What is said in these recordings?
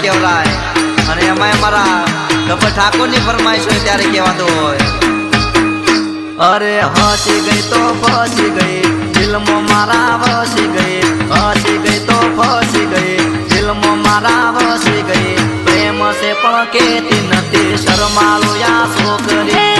કેવરાય અને એમાં અમારા ગબ્બર ઠાકોરની ફરમાઈશ હોય ત્યારે કહેવાતું હોય અરે હસી ગઈ તો ફસી ગઈ દિલમાં મારા વસી ગઈ હસી ગઈ તો ફસી ગઈ દિલમાં મારા વસી ગઈ પ્રેમ છે પણ કેતી નથી શરમાળો યા છોકરી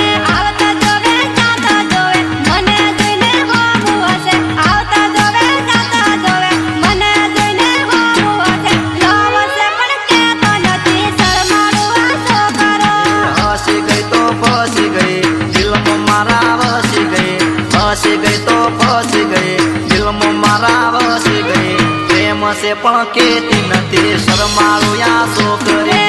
फसी गई तो फसी गई दिल में मारा वसी गई प्रेम से पण केती नथी शरमाळो या छोकरी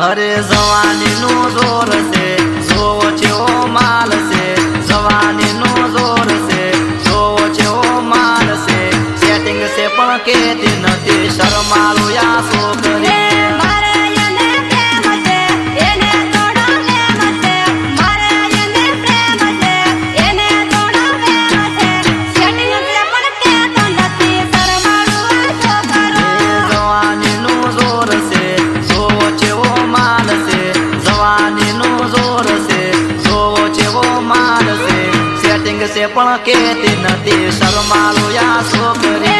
अरे जवानी नो जोर से जोवो छेवो माल से जवानी नो जोर से जोवो छेवो माल से सेटिंग से पण केती नथी शरमाळो या छोकरी से पण केती नथी शरमाळो या छोकरी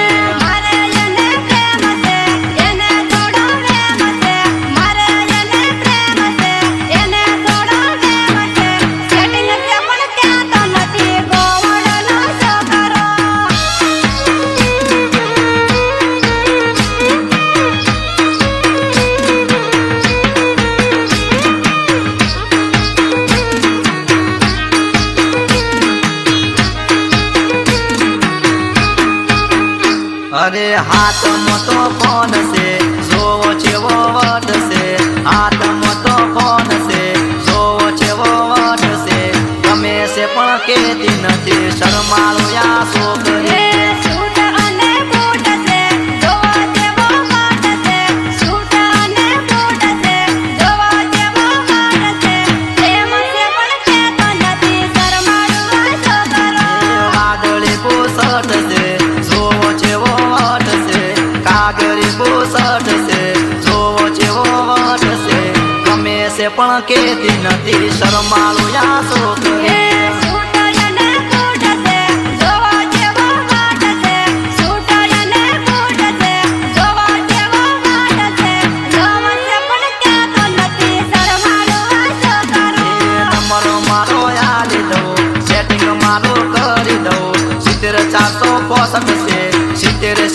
अरे हाथ में तो फोन से जोवो छेवो वट से हाथ में तो फोन से जोवो छेवो वट से गमे से पण केती नथी शरमाळो या छोकरी से पण केती नथी शरमाळो या छोकरी नंबर मारो यादी दो सेटिंग मारो करी दो 70 से 70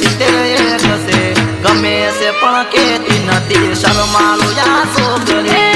से गमे से पण केती नथी शरमाळो या छोकरी